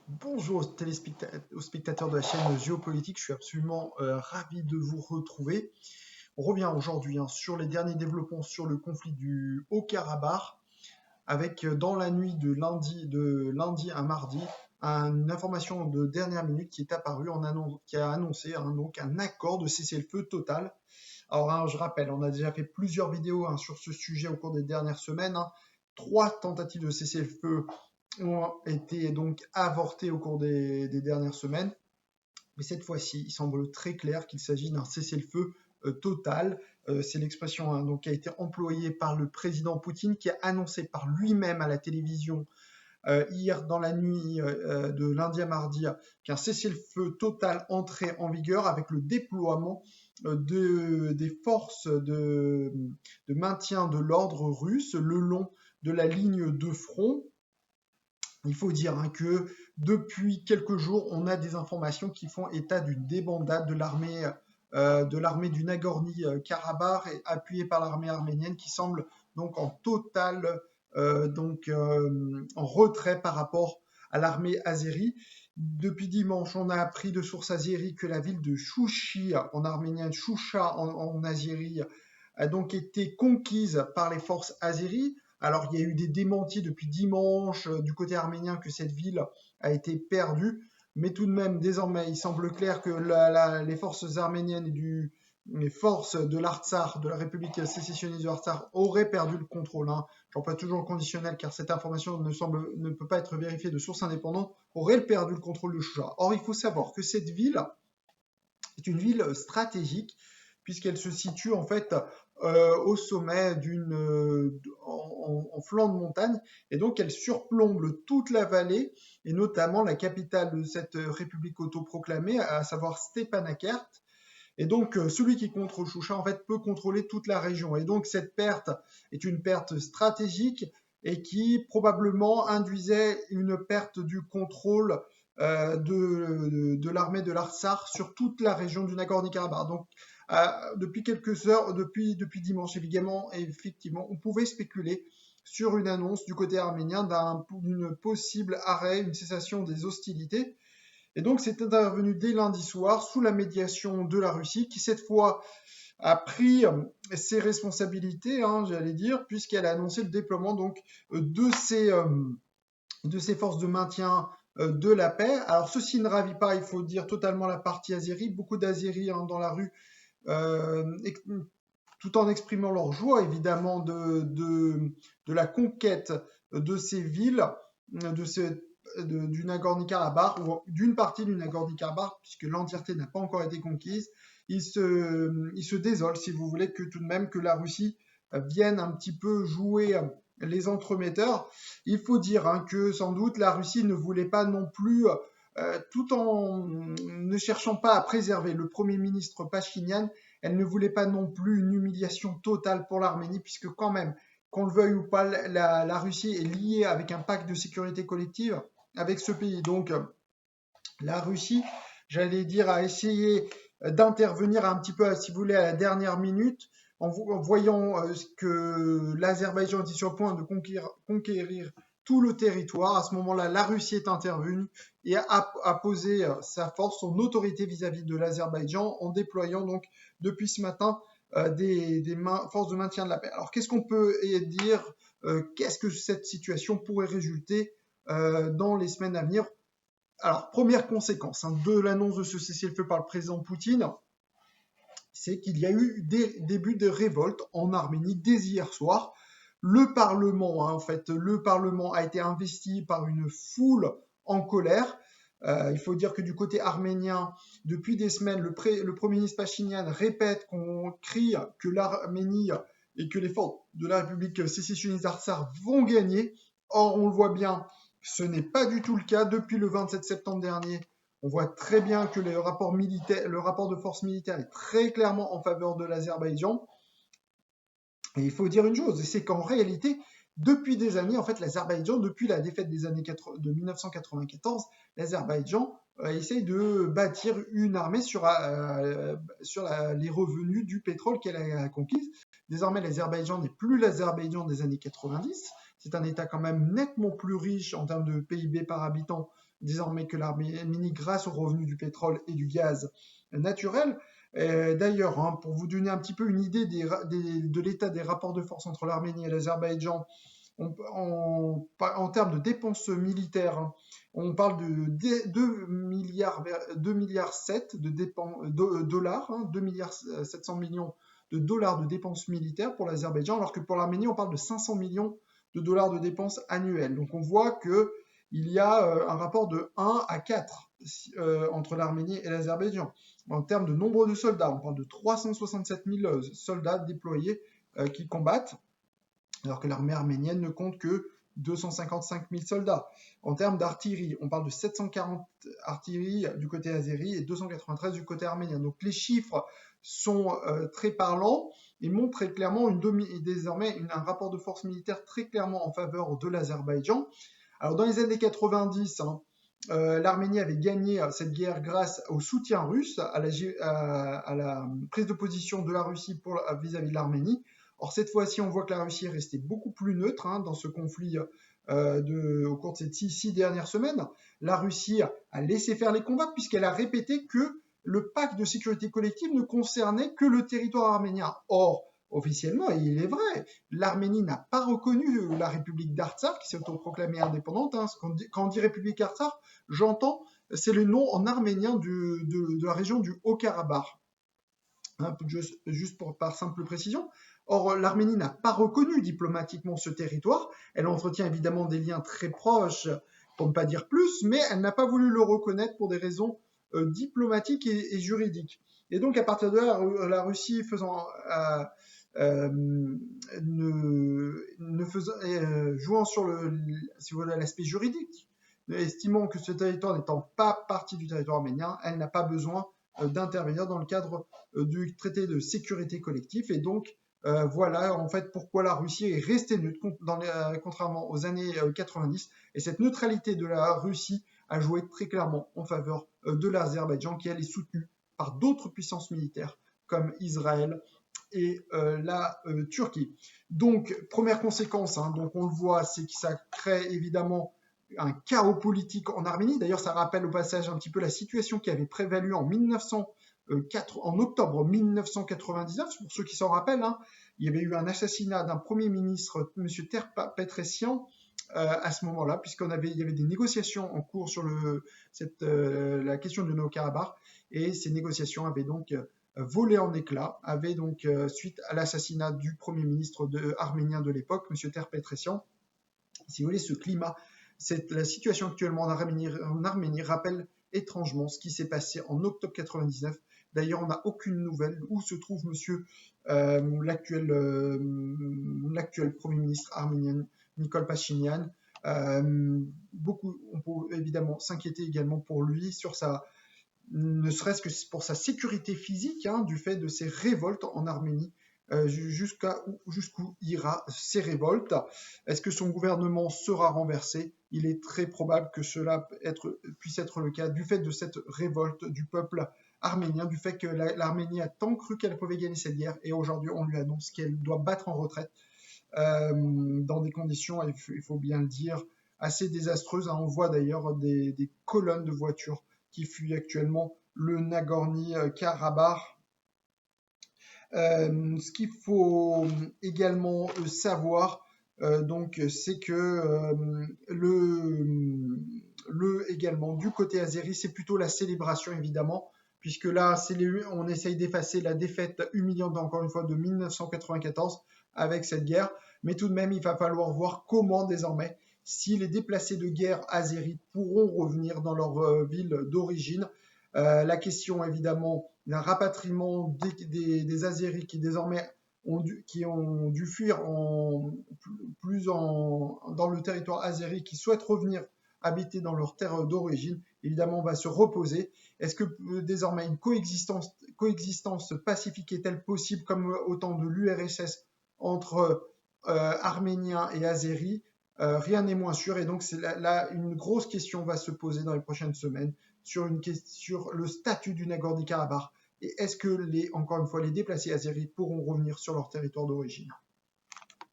Bonjour aux spectateurs de la chaîne Géopolitique, je suis absolument ravi de vous retrouver. On revient aujourd'hui sur les derniers développements sur le conflit du Haut-Karabakh, avec dans la nuit de lundi à mardi, une information de dernière minute qui est apparue, qui a annoncé donc un accord de cessez-le-feu total. Alors je rappelle, on a déjà fait plusieurs vidéos sur ce sujet au cours des dernières semaines. 3 tentatives de cessez-le-feu ont été donc avortés au cours des dernières semaines. Mais cette fois-ci, il semble très clair qu'il s'agit d'un cessez-le-feu total. C'est l'expression donc qui a été employée par le président Poutine, qui a annoncé par lui-même à la télévision hier dans la nuit de lundi à mardi qu'un cessez-le-feu total entrait en vigueur avec le déploiement des forces de maintien de l'ordre russe le long de la ligne de front. Il faut dire que depuis quelques jours, on a des informations qui font état d'une débandade de l'armée du Nagorno-Karabakh, appuyée par l'armée arménienne, qui semble donc en total en retrait par rapport à l'armée azérie. Depuis dimanche, on a appris de sources azéries que la ville de Chouchi en arménien, Choucha en azérie, a donc été conquise par les forces azéries. Alors, il y a eu des démentis depuis dimanche du côté arménien que cette ville a été perdue, mais tout de même, désormais, il semble clair que les forces arméniennes et les forces de l'Artsakh, de la République sécessionniste de l'Artsakh, auraient perdu le contrôle. J'emploie toujours le conditionnel car cette information ne peut pas être vérifiée de source indépendante, auraient perdu le contrôle de Choucha. Or, il faut savoir que cette ville est une ville stratégique puisqu'elle se situe en fait au sommet en flanc de montagne, et donc elle surplombe toute la vallée et notamment la capitale de cette république autoproclamée, à savoir Stepanakert. Et donc celui qui contrôle Choucha en fait peut contrôler toute la région. Et donc cette perte est une perte stratégique et qui probablement induisait une perte du contrôle de l'armée de l'Artsakh sur toute la région du Nagorno-Karabakh. Donc depuis quelques heures, depuis dimanche effectivement, on pouvait spéculer sur une annonce du côté arménien d'une possible arrêt, une cessation des hostilités. Et donc c'est intervenu dès lundi soir sous la médiation de la Russie, qui cette fois a pris ses responsabilités, j'allais dire, puisqu'elle a annoncé le déploiement donc de ses forces de maintien de la paix. Alors ceci ne ravit pas, il faut dire, totalement la partie azérie. Beaucoup d'Azéris dans la rue, tout en exprimant leur joie évidemment de la conquête de ces villes, du Nagorno-Karabakh, ou d'une partie du Nagorno-Karabakh, puisque l'entièreté n'a pas encore été conquise. Ils se désolent, si vous voulez, que tout de même que la Russie vienne un petit peu jouer les entremetteurs. Il faut dire que sans doute la Russie ne voulait pas non plus, tout en ne cherchant pas à préserver le Premier ministre Pachinian, elle ne voulait pas non plus une humiliation totale pour l'Arménie, puisque quand même, qu'on le veuille ou pas, la Russie est liée avec un pacte de sécurité collective avec ce pays. Donc la Russie, j'allais dire, a essayé d'intervenir un petit peu, si vous voulez, à la dernière minute, en voyant que l'Azerbaïdjan était sur le point de conquérir tout le territoire. À ce moment-là, la Russie est intervenue et a posé sa force, son autorité vis-à-vis de l'Azerbaïdjan, en déployant donc depuis ce matin des forces de maintien de la paix. Alors qu'est-ce qu'on peut dire, qu'est-ce que cette situation pourrait résulter dans les semaines à venir? Alors, première conséquence de l'annonce de ce cessez-le-feu par le président Poutine, c'est qu'il y a eu des débuts de révolte en Arménie dès hier soir. Le Parlement, le Parlement a été investi par une foule en colère. Il faut dire que du côté arménien, depuis des semaines, le Premier ministre Pachinian répète qu'on crie que l'Arménie et que les forces de la République sécessionniste d'Artsakh vont gagner. Or, on le voit bien, ce n'est pas du tout le cas. Depuis le 27 septembre dernier, on voit très bien que le rapport de force militaire est très clairement en faveur de l'Azerbaïdjan. Et il faut dire une chose, c'est qu'en réalité, depuis des années, en fait, l'Azerbaïdjan, depuis la défaite de 1994, l'Azerbaïdjan essaye de bâtir une armée sur les revenus du pétrole qu'elle a conquise. Désormais, l'Azerbaïdjan n'est plus l'Azerbaïdjan des années 90, C'est un État quand même nettement plus riche en termes de PIB par habitant désormais que l'Arménie grâce aux revenus du pétrole et du gaz naturel. D'ailleurs, hein, pour vous donner un petit peu une idée de l'état des rapports de force entre l'Arménie et l'Azerbaïdjan, en termes de dépenses militaires, hein, on parle de 2 milliards, 2 milliards 7 de dollars, hein, 2 milliards 700 millions de dollars de dépenses militaires pour l'Azerbaïdjan, alors que pour l'Arménie, on parle de 500 millions de dollars de dépenses annuelles. Donc on voit que il y a un rapport de 1 à 4 entre l'Arménie et l'Azerbaïdjan. En termes de nombre de soldats, on parle de 367 000 soldats déployés qui combattent, alors que l'armée arménienne ne compte que 255 000 soldats. En termes d'artillerie, on parle de 740 artilleries du côté azéri et 293 du côté arménien. Donc les chiffres sont très parlants et montrent très clairement désormais un rapport de force militaire très clairement en faveur de l'Azerbaïdjan. Alors dans les années 90, hein, l'Arménie avait gagné cette guerre grâce au soutien russe, à la prise de position de la Russie vis-à-vis de l'Arménie. Or, cette fois-ci, on voit que la Russie est restée beaucoup plus neutre hein, dans ce conflit au cours de ces 6 dernières semaines. La Russie a laissé faire les combats puisqu'elle a répété que le pacte de sécurité collective ne concernait que le territoire arménien. Or, officiellement, et il est vrai, l'Arménie n'a pas reconnu la République d'Artsakh, qui s'est autoproclamée indépendante. Hein. Quand on dit République d'Artsakh, j'entends, c'est le nom en arménien de la région du Haut-Karabakh. Hein, juste par simple précision. Or, l'Arménie n'a pas reconnu diplomatiquement ce territoire. Elle entretient évidemment des liens très proches, pour ne pas dire plus, mais elle n'a pas voulu le reconnaître pour des raisons diplomatiques et juridiques. Et donc, à partir de là, la Russie jouant sur l'aspect juridique, estimant que ce territoire n'étant pas partie du territoire arménien, elle n'a pas besoin d'intervenir dans le cadre du traité de sécurité collective. Et donc, voilà en fait pourquoi la Russie est restée neutre, contrairement aux années 90. Et cette neutralité de la Russie a joué très clairement en faveur de l'Azerbaïdjan, qui elle est soutenue par d'autres puissances militaires comme Israël et la Turquie. Donc, première conséquence, hein, donc on le voit, c'est que ça crée évidemment un chaos politique en Arménie. D'ailleurs, ça rappelle au passage un petit peu la situation qui avait prévalu en octobre 1999, pour ceux qui s'en rappellent. Hein, il y avait eu un assassinat d'un premier ministre, M. Ter-Petressian, à ce moment-là, il y avait des négociations en cours sur la question du Haut-Karabakh, et ces négociations avaient donc volé en éclats, suite à l'assassinat du premier ministre arménien de l'époque, M. Ter-Petressian. Si vous voulez, ce climat, la situation actuellement en Arménie rappelle étrangement ce qui s'est passé en octobre 99. D'ailleurs, on n'a aucune nouvelle où se trouve l'actuel Premier ministre arménien, Nikol Pachinian. On peut évidemment s'inquiéter également pour lui, ne serait-ce que pour sa sécurité physique, hein, du fait de ses révoltes en Arménie. Jusqu'où ira ces révoltes. Est-ce que son gouvernement sera renversé? Il est très probable que cela puisse être le cas du fait de cette révolte du peuple arménien, du fait que l'Arménie a tant cru qu'elle pouvait gagner cette guerre, et aujourd'hui on lui annonce qu'elle doit battre en retraite dans des conditions, il faut bien le dire, assez désastreuses. On voit d'ailleurs des colonnes de voitures qui fuient actuellement le Nagorno-Karabakh. Ce qu'il faut également savoir, c'est que également du côté azéri, c'est plutôt la célébration évidemment, puisque là, on essaye d'effacer la défaite humiliante encore une fois de 1994 avec cette guerre, mais tout de même, il va falloir voir comment désormais, si les déplacés de guerre azéris pourront revenir dans leur ville d'origine. La question évidemment d'un rapatriement des Azéris qui désormais ont dû fuir dans le territoire azéri, qui souhaitent revenir habiter dans leur terre d'origine, évidemment va se reposer. Est-ce que désormais une coexistence pacifique est-elle possible comme au temps de l'URSS entre Arméniens et Azéris? Rien n'est moins sûr, et donc là une grosse question va se poser dans les prochaines semaines sur le statut du Nagorno-Karabakh, et est-ce que encore une fois les déplacés azéris pourront revenir sur leur territoire d'origine.